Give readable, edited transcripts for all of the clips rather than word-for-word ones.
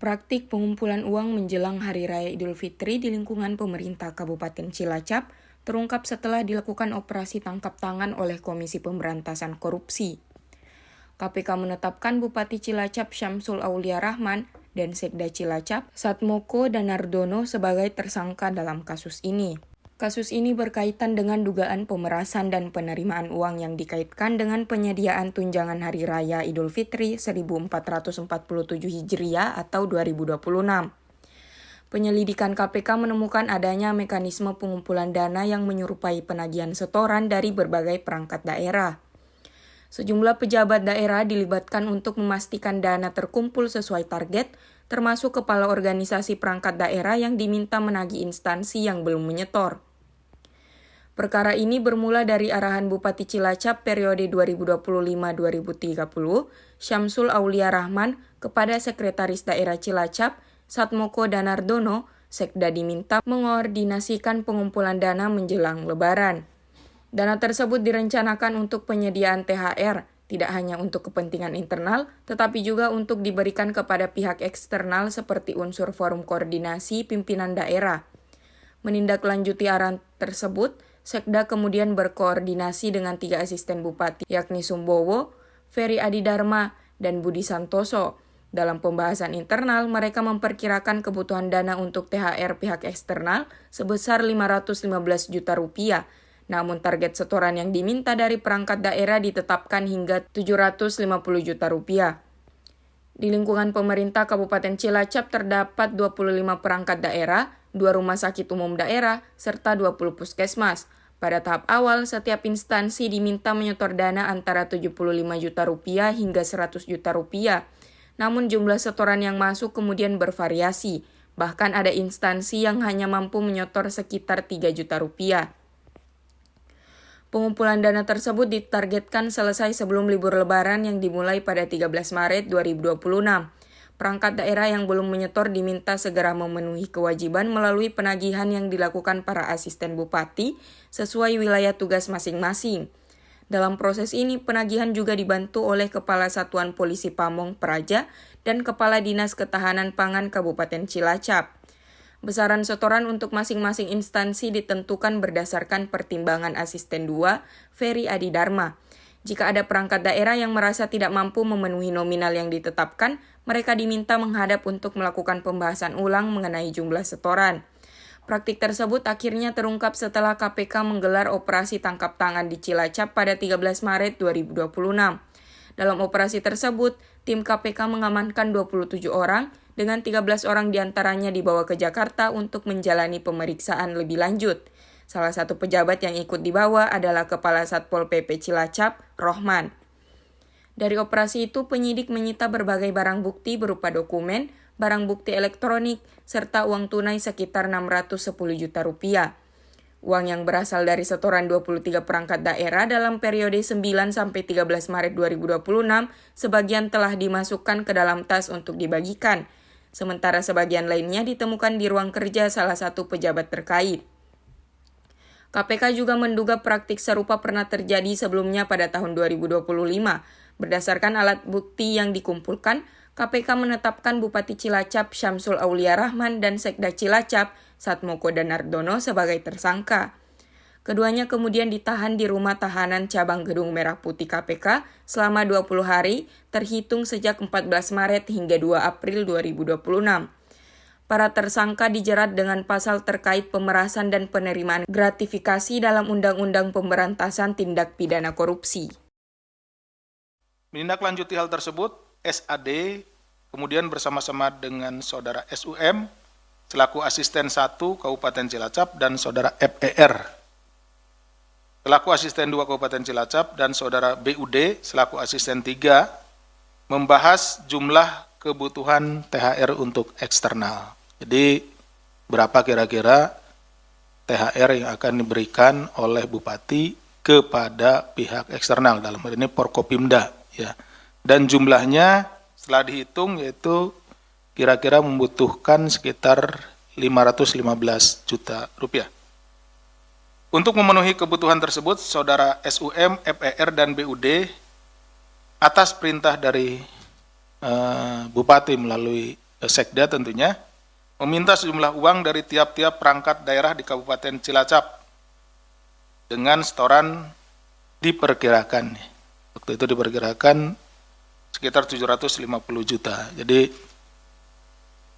praktik pengumpulan uang menjelang Hari Raya Idul Fitri di lingkungan pemerintah Kabupaten Cilacap terungkap setelah dilakukan operasi tangkap tangan oleh Komisi Pemberantasan Korupsi. KPK menetapkan Bupati Cilacap Syamsul Aulia Rahman dan Sekda Cilacap Satmoko Danardono sebagai tersangka dalam kasus ini. Kasus ini berkaitan dengan dugaan pemerasan dan penerimaan uang yang dikaitkan dengan penyediaan tunjangan Hari Raya Idul Fitri 1447 Hijriah atau 2026. Penyelidikan KPK menemukan adanya mekanisme pengumpulan dana yang menyerupai penagihan setoran dari berbagai perangkat daerah. Sejumlah pejabat daerah dilibatkan untuk memastikan dana terkumpul sesuai target, termasuk kepala organisasi perangkat daerah yang diminta menagih instansi yang belum menyetor. Perkara ini bermula dari arahan Bupati Cilacap periode 2025-2030, Syamsul Aulia Rahman, kepada Sekretaris Daerah Cilacap, Satmoko Danardono, Sekda diminta mengoordinasikan pengumpulan dana menjelang Lebaran. Dana tersebut direncanakan untuk penyediaan THR, tidak hanya untuk kepentingan internal, tetapi juga untuk diberikan kepada pihak eksternal seperti unsur forum koordinasi pimpinan daerah. Menindaklanjuti arahan tersebut, Sekda kemudian berkoordinasi dengan 3 asisten bupati, yakni Sumbowo, Ferry Adidharma, dan Budi Santoso. Dalam pembahasan internal, mereka memperkirakan kebutuhan dana untuk THR pihak eksternal sebesar 515 juta rupiah. Namun target setoran yang diminta dari perangkat daerah ditetapkan hingga 750 juta rupiah. Di lingkungan pemerintah Kabupaten Cilacap terdapat 25 perangkat daerah, 2 rumah sakit umum daerah, serta 20 puskesmas. Pada tahap awal, setiap instansi diminta menyetor dana antara 75 juta rupiah hingga 100 juta rupiah. Namun jumlah setoran yang masuk kemudian bervariasi. Bahkan ada instansi yang hanya mampu menyetor sekitar 3 juta rupiah. Pengumpulan dana tersebut ditargetkan selesai sebelum libur Lebaran yang dimulai pada 13 Maret 2026. Perangkat daerah yang belum menyetor diminta segera memenuhi kewajiban melalui penagihan yang dilakukan para asisten bupati sesuai wilayah tugas masing-masing. Dalam proses ini, penagihan juga dibantu oleh Kepala Satuan Polisi Pamong Praja dan Kepala Dinas Ketahanan Pangan Kabupaten Cilacap. Besaran setoran untuk masing-masing instansi ditentukan berdasarkan pertimbangan Asisten 2, Ferry Adidharma. Jika ada perangkat daerah yang merasa tidak mampu memenuhi nominal yang ditetapkan, mereka diminta menghadap untuk melakukan pembahasan ulang mengenai jumlah setoran. Praktik tersebut akhirnya terungkap setelah KPK menggelar operasi tangkap tangan di Cilacap pada 13 Maret 2026. Dalam operasi tersebut, tim KPK mengamankan 27 orang, dengan 13 orang diantaranya dibawa ke Jakarta untuk menjalani pemeriksaan lebih lanjut. Salah satu pejabat yang ikut dibawa adalah Kepala Satpol PP Cilacap, Rohman. Dari operasi itu, penyidik menyita berbagai barang bukti berupa dokumen, barang bukti elektronik, serta uang tunai sekitar 610 juta rupiah. Uang yang berasal dari setoran 23 perangkat daerah dalam periode 9-13 Maret 2026, sebagian telah dimasukkan ke dalam tas untuk dibagikan. Sementara sebagian lainnya ditemukan di ruang kerja salah satu pejabat terkait. KPK juga menduga praktik serupa pernah terjadi sebelumnya pada tahun 2025. Berdasarkan alat bukti yang dikumpulkan, KPK menetapkan Bupati Cilacap Syamsul Aulia Rahman dan Sekda Cilacap Satmoko Danardono sebagai tersangka. Keduanya kemudian ditahan di Rumah Tahanan Cabang Gedung Merah Putih KPK selama 20 hari, terhitung sejak 14 Maret hingga 2 April 2026. Para tersangka dijerat dengan pasal terkait pemerasan dan penerimaan gratifikasi dalam Undang-Undang Pemberantasan Tindak Pidana Korupsi. Menindaklanjuti hal tersebut, SAD kemudian bersama-sama dengan Saudara SUM selaku Asisten 1 Kabupaten Cilacap dan Saudara FER selaku Asisten 2 Kabupaten Cilacap dan Saudara BUD selaku Asisten 3 membahas jumlah kebutuhan THR untuk eksternal. Jadi berapa kira-kira THR yang akan diberikan oleh Bupati kepada pihak eksternal, dalam hal ini Forkopimda, ya. Dan jumlahnya setelah dihitung yaitu kira-kira membutuhkan sekitar 515 juta rupiah. Untuk memenuhi kebutuhan tersebut, Saudara SUM, FER, dan BUD atas perintah dari Bupati melalui Sekda tentunya, meminta sejumlah uang dari tiap-tiap perangkat daerah di Kabupaten Cilacap dengan setoran diperkirakan. Waktu itu diperkirakan sekitar 750 juta. Jadi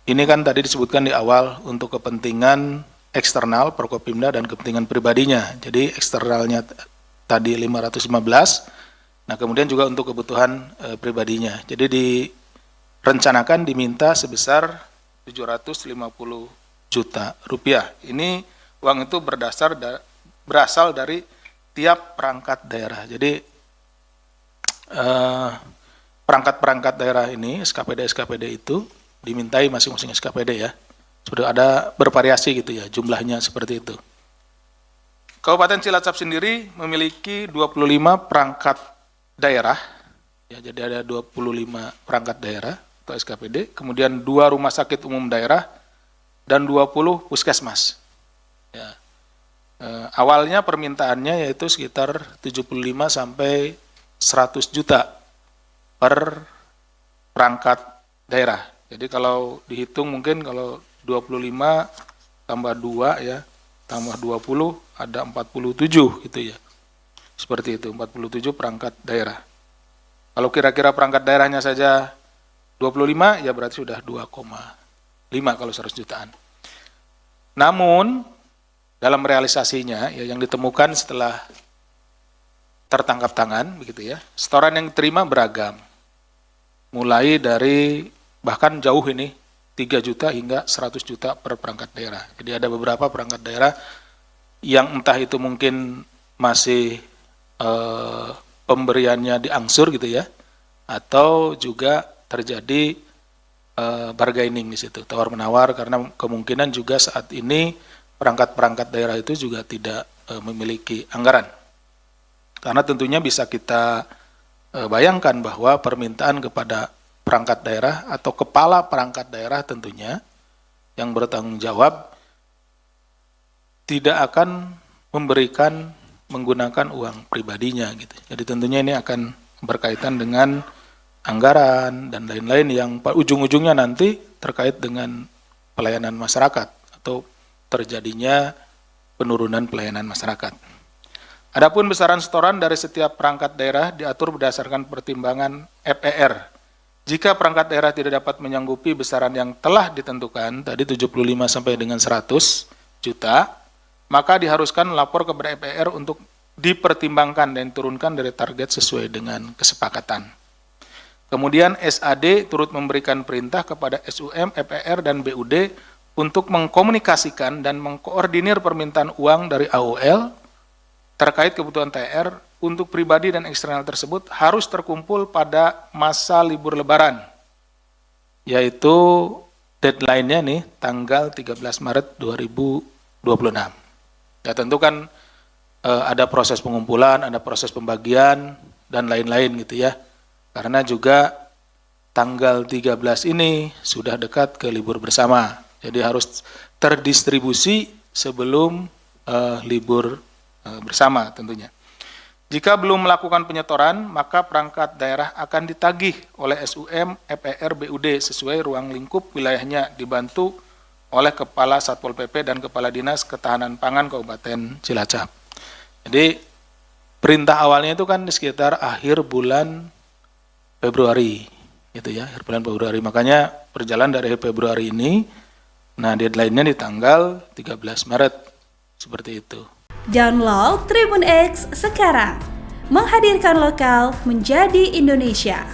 ini kan tadi disebutkan di awal untuk kepentingan eksternal Prokopimda dan kepentingan pribadinya. Jadi eksternalnya tadi 515, nah kemudian juga untuk kebutuhan pribadinya. Jadi direncanakan diminta sebesar 750 juta rupiah. Ini uang itu berasal dari tiap perangkat daerah. Jadi perangkat-perangkat daerah ini, SKPD itu dimintai masing-masing SKPD ya. Sudah ada bervariasi gitu ya, jumlahnya seperti itu. Kabupaten Cilacap sendiri memiliki 25 perangkat daerah, ya, jadi ada 25 perangkat daerah atau SKPD, kemudian 2 rumah sakit umum daerah, dan 20 puskesmas. Ya. Awalnya permintaannya yaitu sekitar 75 sampai 100 juta per perangkat daerah. Jadi kalau dihitung mungkin kalau 25 tambah 2 ya, tambah 20 ada 47 gitu ya. Seperti itu, 47 perangkat daerah. Kalau kira-kira perangkat daerahnya saja 25 ya berarti sudah 2,5 kalau 100 jutaan. Namun dalam realisasinya ya yang ditemukan setelah tertangkap tangan begitu ya, setoran yang diterima beragam. Mulai dari bahkan jauh ini 3 juta hingga 100 juta per perangkat daerah. Jadi ada beberapa perangkat daerah yang entah itu mungkin masih pemberiannya diangsur gitu ya, atau juga terjadi bargaining di situ, tawar menawar, karena kemungkinan juga saat ini perangkat-perangkat daerah itu juga tidak memiliki anggaran. Karena tentunya bisa kita bayangkan bahwa permintaan kepada perangkat daerah atau kepala perangkat daerah tentunya yang bertanggung jawab tidak akan memberikan menggunakan uang pribadinya gitu. Jadi tentunya ini akan berkaitan dengan anggaran dan lain-lain yang ujung-ujungnya nanti terkait dengan pelayanan masyarakat atau terjadinya penurunan pelayanan masyarakat. Adapun besaran setoran dari setiap perangkat daerah diatur berdasarkan pertimbangan FER. Jika perangkat daerah tidak dapat menyanggupi besaran yang telah ditentukan, tadi 75 sampai dengan 100 juta, maka diharuskan melapor kepada FER untuk dipertimbangkan dan turunkan dari target sesuai dengan kesepakatan. Kemudian SAD turut memberikan perintah kepada SUM, FER, dan BUD untuk mengkomunikasikan dan mengkoordinir permintaan uang dari AOL terkait kebutuhan TR untuk pribadi dan eksternal tersebut harus terkumpul pada masa libur lebaran, yaitu deadline-nya nih tanggal 13 Maret 2026. Ya tentu kan ada proses pengumpulan, ada proses pembagian, dan lain-lain gitu ya. Karena juga tanggal 13 ini sudah dekat ke libur bersama, jadi harus terdistribusi sebelum libur bersama tentunya. Jika belum melakukan penyetoran, maka perangkat daerah akan ditagih oleh SUM, FER, BUD sesuai ruang lingkup wilayahnya, dibantu oleh Kepala Satpol PP dan Kepala Dinas Ketahanan Pangan Kabupaten Cilacap. Jadi perintah awalnya itu kan di sekitar akhir bulan Februari, gitu ya, akhir bulan Februari. Makanya berjalan dari Februari ini, nah deadline-nya di tanggal 13 Maret, seperti itu. Download Tribun X sekarang, menghadirkan lokal menjadi Indonesia.